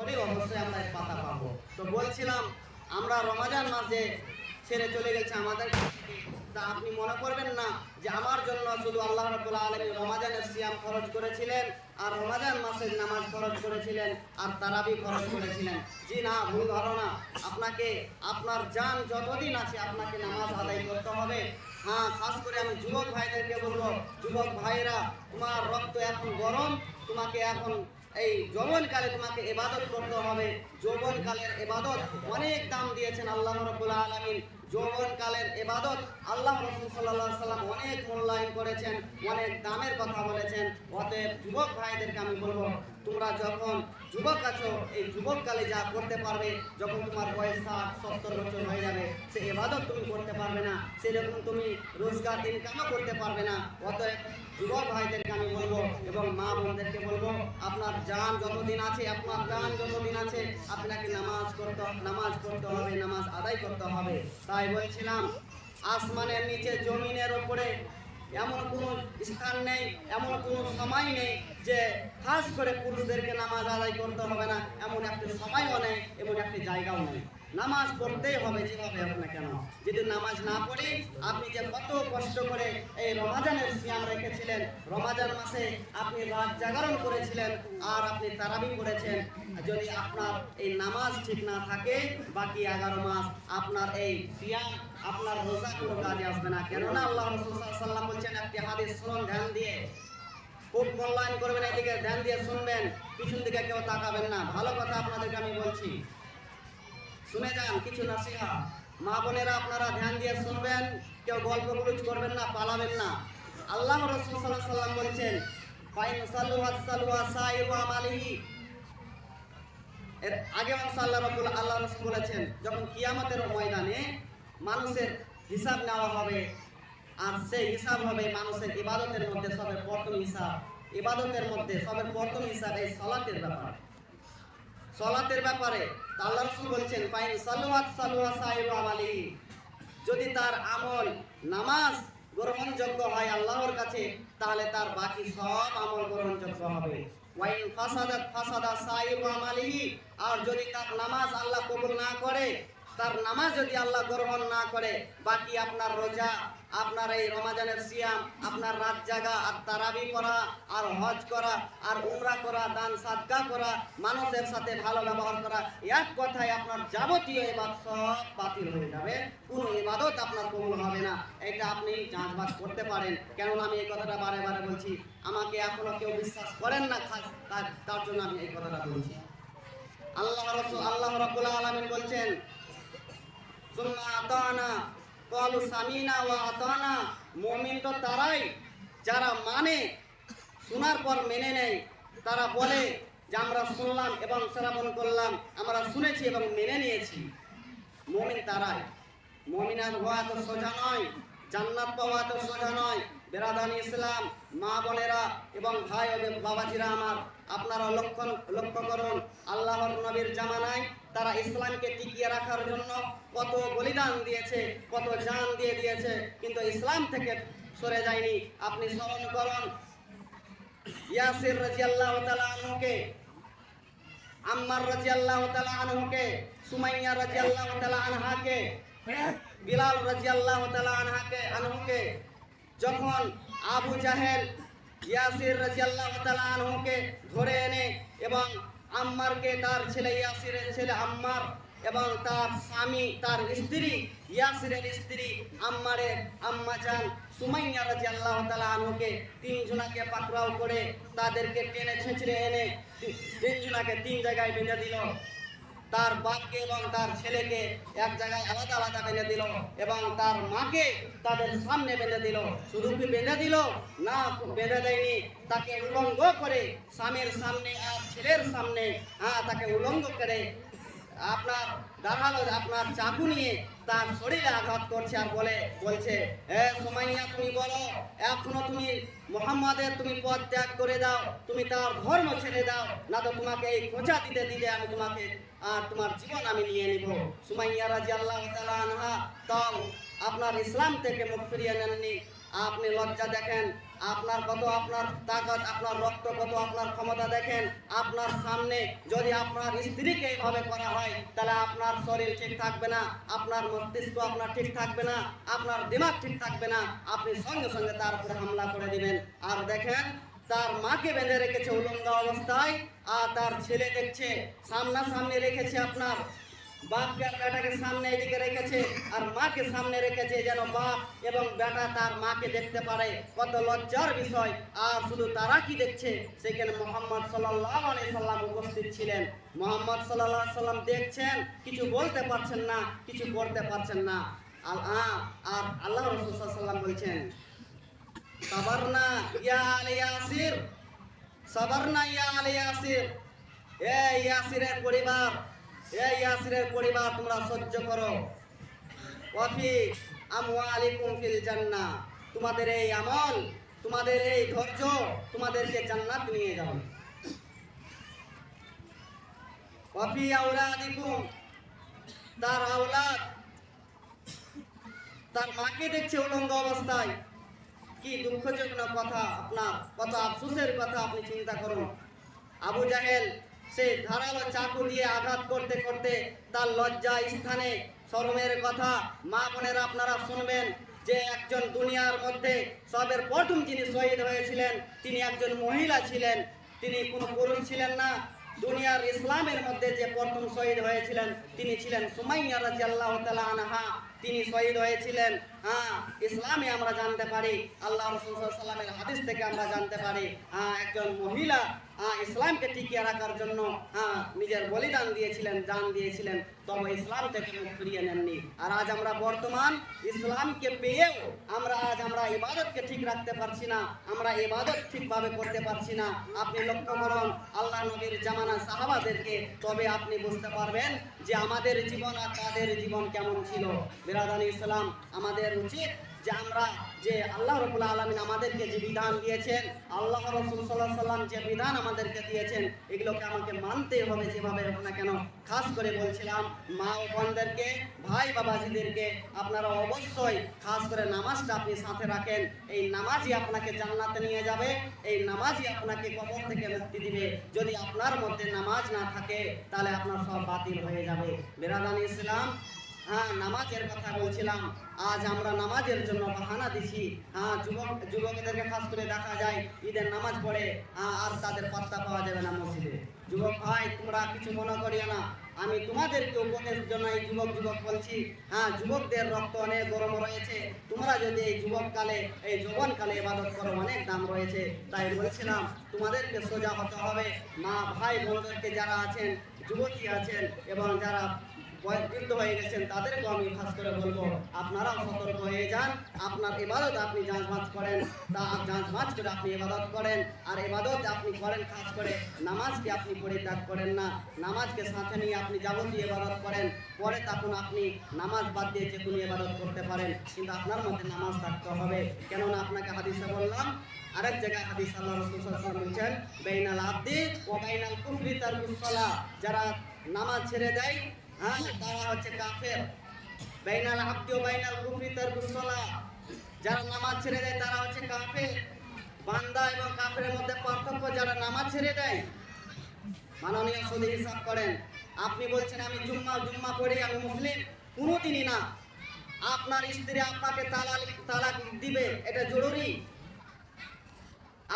করে অবশ্যই আমরা এই পাতা পাবো। তো বলছিলাম আমরা রমজান মাসে ছেড়ে চলে গেছে আমাদের কাছ থেকে, তা আপনি মনে করবেন না যে আমার জন্য শুধু আল্লাহ রাব্বুল আলামিন রমজানের সিয়াম খরচ করেছিলেন আর রমজান মাসের নামাজ খরচ করেছিলেন আর তারাবি খরচ করেছিলেন। জি না, ভুল ধারণা। আপনাকে আপনার জান যতদিন আছে আপনাকে নামাজ আদায় করতে হবে। হ্যাঁ, খাস করে আমি যুবক ভাইদেরকে বলবো, যুবক ভাইরা তোমার রক্ত এখন গরম, তোমাকে এখন এই যৌবনকালে তোমাকে ইবাদত করতে হবে। যৌবনকালের ইবাদত অনেক দাম দিয়েছেন আল্লাহ রাব্বুল আলামিন। যৌবনকালের ইবাদত আল্লাহ রাসূল সাল্লাল্লাহু আলাইহি সাল্লাম অনেক মূল্যায়ন করেছেন, অনেক দামের কথা বলেছেন। অতএব যুবক ভাইদেরকে আমি বলবো, তোমরা যখন যুবক আছো এই যুবককালে যা করতে পারবে, যখন তোমার বয়স 60-70 বছর হয়ে যাবে সে ইবাদত তুমি করতে পারবে না, সেরকম তুমি রোজগার ইনকামও করতে পারবে না। অতএব যুবক ভাইদেরকে আমি বলবো এবং মা বোনদেরকে বলবো, আপনার জান যতদিন আছে, আপনার জান যতদিন আছে আপনাকে নামাজ পড়তে হবে, নামাজ আদায় করতে হবে। তাই বলছিলাম আসমানের নিচে জমিনের ওপরে এমন কোনো স্থান নেই, এমন কোনো সময় নেই যে খাস করে পুরুষদেরকে নামাজ আদায় করতে হবে না, এমন একটি সময়ও নেই, এমন একটি জায়গাও নেই। নামাজ পড়তেই হবে যেভাবে হোক না কেন। যদি নামাজ না পড়ি, আপনি যে কত কষ্ট করে এই রমাজানের সিয়াম রেখেছিলেন, রমাজান মাসে আপনি রাত জাগরণ করেছিলেন আর আপনি তারাবি করেছেন, যদি আপনার এই নামাজ ঠিক না থাকে বাকি 11 মাস আপনার এই সিয়াম, আপনার রোজা কোনো কাজে আসবে না। কেননা আল্লাহ রাসূল সাল্লাল্লাহু আলাইহি ওয়াসাল্লাম বলছেন, একটি হাদিস শুনুন ধ্যান দিয়ে, খুব মূল্যায়ন করবেন, এদিকে ধ্যান দিয়ে শুনবেন, পিছন দিকে কেউ তাকাবেন না। ভালো কথা আপনাদেরকে আমি বলছি, শুনে যান, কিছু নসিহা। মা বোনেরা আপনারা ধ্যান দিয়ে শুনবেন, কেউ গল্প গুজব করবেন না, পালাবেন না। আল্লাহ রাসূল সাল্লাল্লাহু আলাইহি ওয়াসাল্লাম বলছেন, ফাইন সাল্লু ওয়াসাল্লু সাইয়্যু আমালিহি। এর আগে আল্লাহ রাসূল বলেছেন, যখন কিয়ামতের ময়দানে মানুষের হিসাব নেওয়া হবে আর সেই হিসাব হবে মানুষের ইবাদতের মধ্যে সবের প্রথম হিসাব, ইবাদতের মধ্যে সবের প্রথম হিসাব এই সালাতের ব্যাপারে, সালাতের ব্যাপারে। আল্লাহ রাসূল বলছেন, ফাইন সাল্লাত সাল্লা সাইয়্যু আমালিহি, যদি তার আমল নামাজ গ্রহণযোগ্য হয় আল্লাহর কাছে, তাহলে তার বাকি সব আমল গ্রহণযোগ্য হবে। ওয়াইন ফাসাদাত ফাসাদা সাইয়্যু আমালিহি, আর যদি তার নামাজ আল্লাহ কবুল না করে, তার নামাজ যদি আল্লাহ গ্রহণ না করে, বাকি আপনার রোজা, আপনার এই রমাজানের সিয়াম, আপনার রাত জাগা আর তারাবি করা আর হজ করা আর উমরা করা, দান সাদকা করা, মানুষের সাথে ভালো ব্যবহার করা, এক কথায় আপনার যাবতীয় ইবাদত সব বাতিল হয়ে যাবে, কোনো ইবাদত আপনার কবুল হবে না। এটা আপনি যাঁচবাজ করতে পারেন। কেননা আমি এই কথাটা বারে বারে বলছি, আমাকে এখনো কেউ বিশ্বাস করেন না, তার জন্য আমি এই কথাটা বলছি। আল্লাহ রাব্বুল আলামিন বলছেন, সুম্মা আতানা ক্বালু সামিনা ওয়া আতানা। মুমিন তো তারাই যারা মানে, শোনার পর মেনে নেয়, তারা বলে যে আমরা শুনলাম এবং শ্রবণ করলাম, আমরা শুনেছি এবং মেনে নিয়েছি। মুমিন তারাই। মুমিনার হওয়া তো সোজা নয়, জান্নাত পাওয়া তো সোজা নয়। বেরাদান ইসলাম, মা বোনেরা এবং ভাই ও বাবাজিরা আমার, আপনারা লক্ষ্য করুন, আল্লাহর নবীর জামানায় তারা ইসলামকে টিকিয়ে রাখার জন্য কত বলিদান দিয়েছে, কত জান দিয়ে দিয়েছে, কিন্তু ইসলাম থেকে সরে যায়নি। আপনি স্মরণ করুন, ইয়াসির রাদিয়াল্লাহু তাআলা আনহুকে, আম্মার রাদিয়াল্লাহু তাআলা আনহুকে, সুমাইয়া রাদিয়াল্লাহু তাআলা আনহাকে, বিলাল রাদিয়াল্লাহু তাআলা আনহুকে যখন আবু জাহেল ইয়াসির রাদিয়াল্লাহু তাআলা আনহুকে ধরে এনে এবং আম্মারকে, তার ছেলে ইয়াসিরের ছেলে আম্মার এবং তার স্বামী, তার স্ত্রী ইয়াসিরের স্ত্রী আম্মারের আম্মাজান সুমাইয়া রাদিয়াল্লাহু তাআলা আনহুকে তিনজনকে পাকড়াও করে তাদেরকে টেনে ছেঁচড়ে এনে তিনজনকে তিন জায়গায় বেঁধে দিল। তার বাপকে এবং তার ছেলেকে এক জায়গায় আলাদা আলাদা বেঁধে দিল এবং তার মাকে তাদের সামনে বেঁধে দিল। শুধু কি বেঁধে দিল না, বেঁধে দেয়নি, তাকে উলঙ্গ করে স্বামীর সামনে আর ছেলের সামনে, তাকে উলঙ্গ করে আপনার দাঁড়ালো, আপনার চাকু নিয়ে তার শরীরে আঘাত করছে আর বলছে, হে সুমাইয়া, তুমি বলো, এখনো তুমি মুহাম্মাদের তুমি পথ ত্যাগ করে দাও, তুমি তার ধর্ম ছেড়ে দাও, না তো তোমাকে এই খোঁচা দিতে দিতে আমি তোমাকে আর তোমার জীবন আমি নিয়ে নিব। সুমাইয়া রাদিয়াল্লাহু তাআলা আনহা তাও আপনার ইসলাম থেকে মুখ ফিরিয়ে নেননি। আপনি লজ্জা দেখেন, আপনার কত আপনার তাকত, আপনার রক্ত কত, আপনার ক্ষমতা দেখেন। আপনার সামনে যদি আপনার স্ত্রীকে এইভাবে করা হয় তাহলে আপনার শরীর ঠিক থাকবে না, আপনার মস্তিষ্ক আপনার ঠিক থাকবে না, আপনার দিমাগ ঠিক থাকবে না, আপনি সঙ্গে সঙ্গে তার উপরে হামলা করে দিবেন। আর দেখেন তার মাকে বেঁধে রেখেছে উলঙ্গ অবস্থায়, আর তার ছেলে দেখছে সামনাসামনি রেখেছে, আপনার বাপকে আর বেটাকে সামনে এদিকে রেখেছে আর মাকে সামনে রেখেছে, যেন বাপ এবং বেটা তার মাকে দেখতে পারে। কত লজ্জার বিষয়। আর শুধু তারা কি দেখছে, সেখানে মোহাম্মদ সাল্লাল্লাহু আলাইহি সাল্লাম উপস্থিত ছিলেন। মোহাম্মদ সাল্লাল্লাহু আলাইহি সাল্লাম দেখছেন, কিছু বলতে পারছেন না, কিছু করতে পারছেন না। আর আল্লাহ রাসূল সাল্লাল্লাহু আলাইহি সাল্লাম বলছেন, সাবারনা ইয়া আলী ইয়াসির, সাবারনা ইয়া আলী ইয়াসির, এ ইয়াসিরের পরিবার, এই ইয়াসিরের পরিবার তোমরা সহ্য করো। ওয়াফি আমওয়ালিকুম ফিল জান্নাহ, তোমাদের এই আমল, তোমাদের এই ধৈর্য তোমাদেরকে জান্নাত নিয়ে যাবে। ওয়াফি আওলাদিকুম, তার আওলাদ, তার মাকে দেখছে উলঙ্গ অবস্থায়। কি দুঃখজনক কথা, আপনার কত আফসোসের কথা আপনি চিন্তা করুন। আবু জাহেল সে ধারালো চাকু দিয়ে আঘাত করতে করতে তার লজ্জা স্থানে শরমের কথা মা বোনেরা আপনারা শুনবেন যে একজন দুনিয়ার মধ্যে সবের প্রথম যিনি শহীদ হয়েছিলেন তিনি একজন মহিলা ছিলেন, তিনি কোনো পুরুষ ছিলেন না। দুনিয়ার ইসলামের মধ্যে যে প্রথম শহীদ হয়েছিলেন তিনি ছিলেন সুমাইয়া রাদিয়াল্লাহু তাআলা আনহা, তিনি শহীদ হয়েছিলেন। ইসলামে আমরা জানতে পারি, আল্লাহ রাসূল সাল্লাল্লাহু আলাইহি ওয়াসাল্লামের হাদিস থেকে আমরা জানতে পারি একজন মহিলা ইসলামকে টিকিয়ে রাখার জন্য নিজের বলিদান দিয়েছিলেন, জান দিয়েছিলেন, তবে ইসলাম থেকে মুখ ফিরিয়ে নেননি। আর আজ আমরা বর্তমান ইসলামকে পেয়েও আমরা ইবাদতকে ঠিক রাখতে পারছি না, আমরা ইবাদত ঠিকভাবে করতে পারছি না। আপনি লক্ষ্য করুন আল্লাহ নবীর জামানা সাহাবাদেরকে, তবে আপনি বুঝতে পারবেন যে আমাদের জীবন আর তাদের জীবন কেমন ছিল। বিরাদানি ইসলাম, আমাদের উচিত যে আমরা যে আল্লাহ রাব্বুল আলামিন আমাদেরকে যে বিধান দিয়েছেন, আল্লাহ রাসূল সাল্লাল্লাহু আলাইহি সাল্লাম যে বিধান আমাদেরকে দিয়েছেন, এগুলোকে আমাকে মানতে হবে যেভাবে হোক না কেন। খাস করে বলছিলাম মা ও বোনদেরকে, ভাই বাবাজিদেরকে, আপনারা অবশ্যই খাস করে নামাজটা আপনি সাথে রাখেন। এই নামাজই আপনাকে জান্নাতে নিয়ে যাবে, এই নামাজই আপনাকে কবর থেকে মুক্তি দিবে। যদি আপনার মধ্যে নামাজ না থাকে তাহলে আপনার সব বাতিল হয়ে যাবে। বিরাদানি ইসলাম, নামাজের কথা বলছিলাম। আজ আমরা নামাজের জন্য বাহানা দিছি। যুবকদেরকে খাস করে দেখা যায় ঈদের নামাজ পড়ে আর তাদের পাত্তা পাওয়া যাবে না মসজিদে। যুবক ভাই, তোমরা কিছু মনে করিও না, আমি তোমাদেরকে উপদেশের জন্য এই যুবক বলছি। যুবকদের রক্ত অনেক গরম রয়েছে, তোমরা যদি এই যুবককালে, এই যৌবনকালে ইবাদত করো, অনেক দাম রয়েছে। তাই বলছিলাম তোমাদেরকে সোজা হতে হবে। মা ভাই বোনদেরকে যারা আছেন, যুবতী আছেন এবং যারা বৃদ্ধ হয়ে গেছেন, তাদেরকেও আমি খাস করে বলবো আপনারাও সতর্ক হয়ে যান। আপনার ইবাদত আপনি যাঁচ করেন, যাঁচ করে আপনি ইবাদত করেন। আর ইবাদত আপনি করেন খাস করে নামাজকে আপনি পরিত্যাগ করেন না, নামাজকে সাথে নিয়ে আপনি যাবতীয় ইবাদত করেন। পরে তখন আপনি নামাজ বাদ দিয়ে যে কোনো ইবাদত করতে পারেন, কিন্তু আপনার মধ্যে নামাজ থাকতে হবে। কেননা আপনাকে হাদিসে বললাম, আরেক জায়গায় হাদিস আল্লাহ রাসূল সাল্লাল্লাহু আলাইহি ওয়াসাল্লাম বলেছেন, বাইনাল আবদি ওয়া বাইনাল কুফরি তারকুস সালাহ, যারা নামাজ ছেড়ে দেয় তারা হচ্ছে কাফের। বাইনাল আবদি ওয়া বাইনাল কুফরি তারকুস সালাহ, যারা নামাজ ছেড়ে দেয় তারা হচ্ছে কাফের। বান্দা এবং কাফেরের মধ্যে পার্থক্য, যারা নামাজ ছেড়ে দেয়। মাননীয় সদী হিসাব করেন, আপনি বলছেন আমি জুম্মা পড়ি, আমি মুসলিম, কোনোদিনই না। আপনার স্ত্রী আপনাকে তালাক দিবে, এটা জরুরি।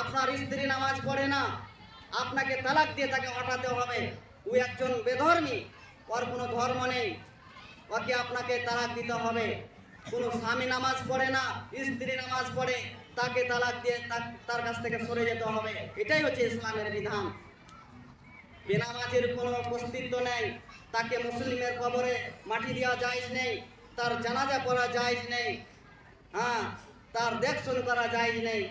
আপনার স্ত্রী নামাজ পড়ে না, আপনাকে তালাক দিয়ে তাকে হটাতে হবে। ও একজন বেধর্মী, ওর কোনো ধর্ম নেই, ওকে আপনাকে তালাক দিতে হবে। কোনো স্বামী নামাজ পড়ে না, স্ত্রী নামাজ পড়ে, তাকে তালাক দিয়ে তার কাছ থেকে সরে যেতে হবে। এটাই হচ্ছে ইসলামের বিধান। বেনামাজের কোনো অস্তিত্ব নেই, তাকে মুসলিমের কবরে মাটি দেওয়া জায়েজ নেই, তার জানাজা পড়া জায়েজ নেই, তার দেখশন করা জায়েজ নেই,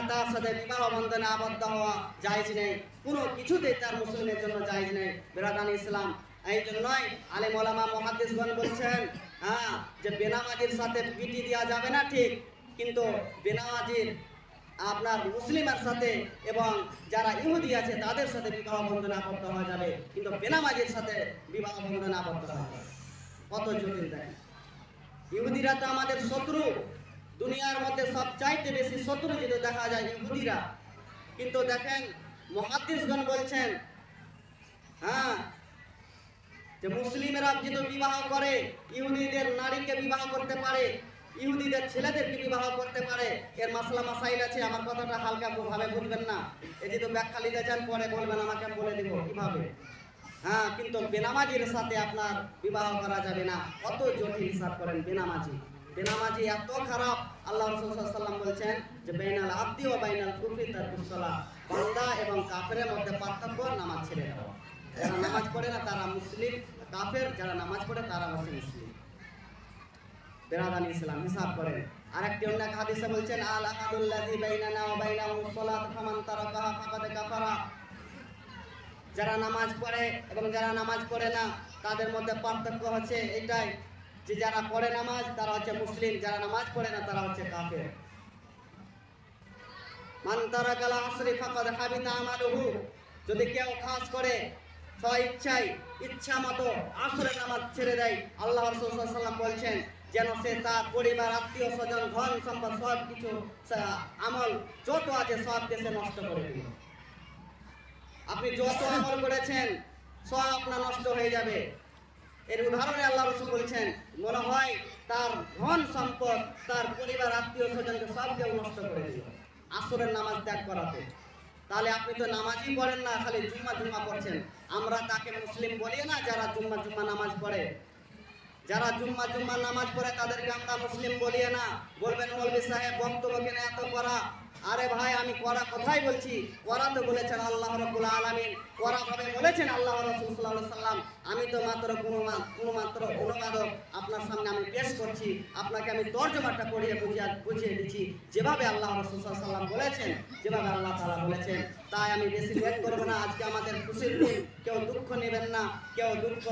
তার সাথে বিবাহ বন্ধনে আবদ্ধ হওয়া জায়েজ নেই, কোনো কিছুতেই তার মুসলিমের জন্য জায়েজ নেই। বিরাদান ইসলাম, এই জন্যই আলেম ওলামা মুহাদ্দিসগণ বলছেন যে বেনামাজির সাথে পিটি দেওয়া যাবে না ঠিক, কিন্তু বেনামাজির আপনার মুসলিমের সাথে এবং যারা ইহুদি আছে তাদের সাথে বিবাহ বন্ধনে আবদ্ধ হওয়া যাবে, কিন্তু বেনামাজির সাথে বিবাহ বন্ধনে আবদ্ধ হওয়া যাবে। কত জটিল দেয়। ইহুদিরা তো আমাদের শত্রু, দুনিয়ার মধ্যে সবচাইতে বেশি শত্রু যদি দেখা যায় ইহুদিরা। কিন্তু দেখেন মুহাদ্দিসগণ বলছেন হ্যাঁ যে মুসলিমেরা যদি বিবাহ করে ইহুদিদের নারীকে বিবাহ করতে পারে, ইহুদিদের ছেলেদেরকে বিবাহ করতে পারে। এর মাসলা মাসাইল আছে, আমার কথাটা হালকা ভাবে বুঝবেন না। এই যে তো ব্যাখ্যা নিতে চান পরে বলবেন, আমাকে বলে দিব কিভাবে। হ্যাঁ, কিন্তু বেনামাজির সাথে আপনার বিবাহ করা যাবে না। কত জটিল হিসাব করেন বেনামাজি। বেনামাজি এত খারাপ, আল্লাহ রাসূল সাল্লাল্লাহু আলাইহি ওয়াসাল্লাম বলছেন যে বাইনাল আবদি ওয়া বাইনাল কুফরি তারকুস সালাহ, বান্দা এবং কাফেরের মধ্যে পার্থক্য নামাজ ছেড়ে দেওয়া। যারা নামাজ পড়ে না তারা মুসলিম, কাফের যারা নামাজ পড়ে তারা হচ্ছে মুসলিম। বেরাদানি ইসলাম হিসাব করেন। আরেকটি অন্য হাদিসে বলছেন আল আহাদুল্লাযী বাইনানা ওয়া বাইনাহুমুস সালাত ফামান তারাকাহা ফাকাদ কাফারা। যারা নামাজ পড়ে এবং যারা নামাজ পড়ে না তাদের মধ্যে পার্থক্য হচ্ছে এটাই যে যারা পড়ে নামাজ তারা হচ্ছে মুসলিম, যারা নামাজ পড়ে না তারা হচ্ছে কাফের। মান তারাকাল আসরি ফাকাদ হাবিতা আমালুহু। যদি কেউ খাস করে স্বইচ্ছায় ইচ্ছা মতো আসরের নামাজ ছেড়ে দেয়, আল্লাহ রাসূল সাল্লাল্লাহু আলাইহি ওয়াসাল্লাম বলছেন যেন সে তার পরিবার, আত্মীয় স্বজন, ধন সম্পদ সব কিছু আমল যত আছে সব সে নষ্ট করে দিল। আপনি যত আমল করেছেন সব আপনার নষ্ট হয়ে যাবে। এর উদাহরণে আল্লাহ রাসূল বলছেন মনে হয় তার ধন সম্পদ, তার পরিবার, আত্মীয় স্বজনকে সব কেউ নষ্ট করে দিল আসরের নামাজ ত্যাগ করাতে। তাহলে আপনি তো নামাজই পড়েন না, খালি জুম্মা পড়ছেন। আমরা তাকে মুসলিম বলি না যারা জুম্মা নামাজ পড়ে। যারা জুম্মা নামাজ পড়ে তাদেরকে আমরা মুসলিম বলি না। বলবেন মৌলভী সাহেব বক্তব্য কেন এত করা? আরে ভাই, আমি করা কথাই বলছি। করা তো বলেছেন আল্লাহ রাব্বুল আলামিন, করা ভাবে বলেছেন আল্লাহ রাসূল সাল্লাল্লাহু আলাইহি সাল্লাম। আমি তো মাত্র কোনো মাত্র অনুবাদক, আপনার সামনে আমি পেশ করছি। আপনাকে আমি তরজমাটা পড়িয়ে বুঝিয়ে দিচ্ছি যেভাবে আল্লাহ রাসূল সাল্লাল্লাহু আলাইহি সাল্লাম বলেছেন, যেভাবে আল্লাহ তাআলা বলেছেন। তাই আমি বেশি লেট করব না। আজকে আমাদের খুশির দিন, কেউ দুঃখ নেবেন না, কেউ দুঃখ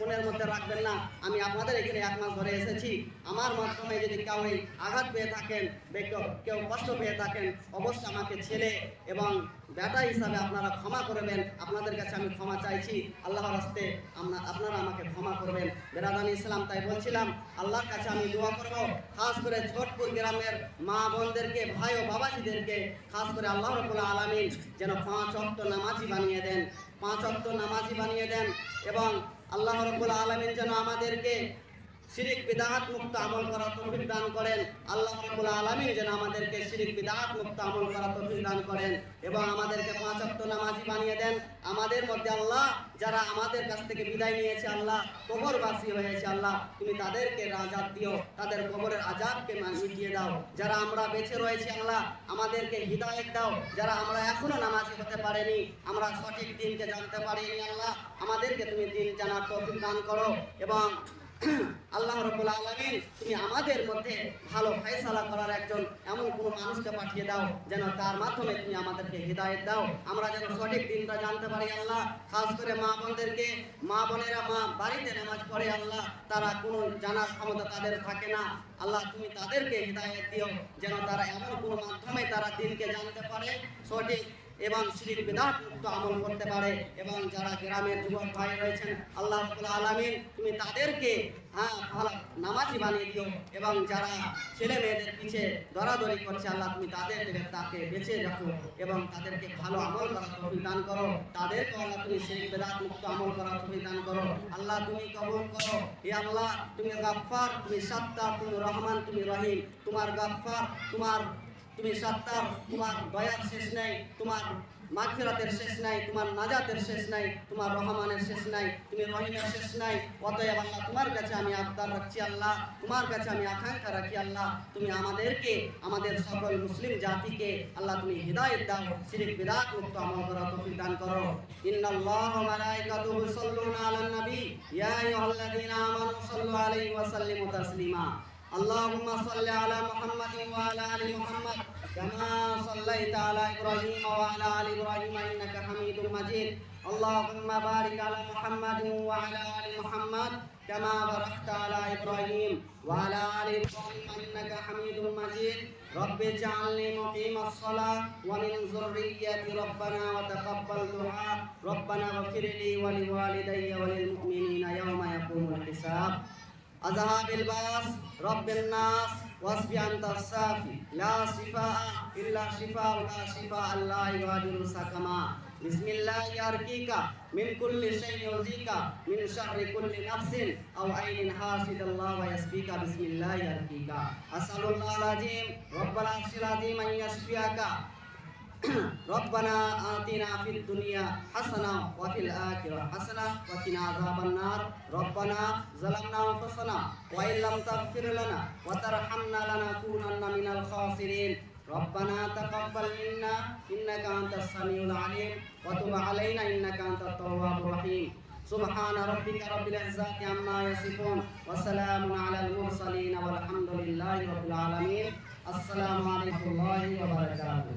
মনের মধ্যে রাখবেন না। আমি আপনাদের এখানে 1 মাস ধরে এসেছি। আমার মাধ্যমে যদি কেউ আঘাত পেয়ে থাকেন, কেউ কষ্ট পেয়ে থাকেন, অবশ্যই আমাকে ছেলে এবং বেটা হিসাবে আপনারা ক্ষমা করবেন। আপনাদের কাছে আমি ক্ষমা চাইছি আল্লাহর রাস্তে, আপনারা আমাকে ক্ষমা করবেন। বেরাদানি ইসলাম, তাই বলছিলাম আল্লাহর কাছে আমি দোয়া করব, খাস করে ছোটপুর গ্রামের মা বোনদেরকে, ভাই ও বাবাজিদেরকে, খাস করে আল্লাহ রাব্বুল আলামিন যেন 5 ওয়াক্ত নামাজি বানিয়ে দেন, 5 ওয়াক্ত নামাজি বানিয়ে দেন। এবং আল্লাহ রাব্বুল আলামিন যেন আমাদেরকে শিরিক বিদআত মুক্ত আমল করার তৌফিক দান করেন। আল্লাহ রাব্বুল আলামিন যেন আমাদেরকে শিরিক বিদআত মুক্ত আমল করার তৌফিক দান করেন এবং আমাদেরকে 5 ওয়াক্ত নামাজি বানিয়ে দেন। আমাদের মধ্যে আল্লাহ যারা আমাদের কাছ থেকে বিদায় নিয়েছে, আল্লাহ কবরবাসী হয়েছে, আল্লাহ তুমি তাদেরকে রাজাত দিও, তাদের কবরের আযাবকে মিটিয়ে দাও। যারা আমরা বেঁচে রয়েছি আল্লাহ আমাদেরকে হিদায়াত দাও। যারা আমরা এখনো নামাজি হতে পারিনি, আমরা সঠিক দিনকে জানতে পারিনি, আল্লাহ আমাদেরকে তুমি দিন জানার তৌফিক দান করো। এবং আল্লাহ রাব্বুল আলামিন তুমি আমাদের মধ্যে ভালো ফয়সালা করার একজন এমন কোনো মানুষকে পাঠিয়ে দাও যেন তার মাধ্যমে তুমি আমাদেরকে হিদায়াত দাও, আমরা যেন সঠিক দিনটা জানতে পারি। আল্লাহ খাস করে মা বোনদেরকে, মা বোনেরা বাড়িতে নামাজ পড়ে আল্লাহ, তারা কোনো জানার ক্ষমতা তাদের থাকে না, আল্লাহ তুমি তাদেরকে হিদায়াত দিও যেন তারা এমন কোনো মাধ্যমে তারা দিনকে জানতে পারে সঠিক এবং শিরিক বিদআত মুক্ত আমল করতে পারে। এবং যারা গ্রামের যুবক ভাই রয়েছেন আল্লাহ রাব্বুল আলামিন তুমি তাদেরকে ভালো নামাজি বানিয়ে দিও। এবং যারা ছেলে মেয়েদের পিছে দরাদরি করছে আল্লাহ তুমি তাকে বেঁচে রাখো এবং তাদেরকে ভালো আমল করার তৌফিক দান করো। তাদেরকে আল্লাহ তুমি শিরিক বিদআত মুক্ত আমল করার তৌফিক দান করো। আল্লাহ তুমি কবুল করো। হে আল্লাহ তুমি গাফফার, তুমি সাত্তার, তুমি রহমান, তুমি রহিম। তোমার গাফফার, তুমি সাত্তার, তোমার দয়ার শেষ নাই, তোমার মাগফিরাতের শেষ নাই, তোমার নাজাতের শেষ নাই, তোমার রহমানের শেষ নাই, তুমি রহিমের শেষ নাই। অতএব আল্লাহ তোমার কাছে আমি আবদার রাখছি, আল্লাহ তোমার কাছে আমি আকাঙ্ক্ষা রাখি, আল্লাহ তুমি আমাদেরকে, আমাদের সকল মুসলিম জাতিকে আল্লাহ তুমি হিদায়াত দাও, শিরিক বিদআত মুক্ত আমল করার তৌফিক দান করো। ইন্নাল্লাহা ওয়া মালাইকাতুহু ইউসাল্লুনা আলান নবী ইয়া আইয়ুহাল্লাযীনা আমানু সাল্লু আলাইহি ওয়া সাল্লিমু তাসলিমা। اللهم صل على محمد وعلى ال محمد كما صليت على ابراهيم وعلى ال ابراهيم انك حميد مجيد. اللهم بارك على محمد وعلى ال محمد كما باركت على ابراهيم وعلى ال ابراهيم انك حميد مجيد. رب اجعلني مقيم الصلاه ومن ذريتي ربنا وتقبل دعاء. ربنا اغفر لي ولوالدي وللمؤمنين يوم يقوم الحساب. أذهب الباس رب الناس واشف أنت الشافي لا شفاء إلا شفاءك شفاء لا يغادر سقما بسم الله يرقيك من كل شيء يؤذيك من شر كل نفس أو عين حاسد الله ويشفيك بسم الله يرقيك أسأل الله العظيم رب العرش العظيم أن يشفيك ربنا آتنا في الدنيا حسنة وفي الآخرة حسنة وقنا عذاب النار ربنا ظلمنا أنفسنا وإن لم تغفر لنا وترحمنا لنكونن من الخاسرين ربنا تقبل منا إنك أنت السميع العليم وتب علينا إنك أنت التواب الرحيم سبحان ربك رب العزة عما يصفون وسلام على المرسلين والحمد لله رب العالمين السلام عليكم ورحمة الله وبركاته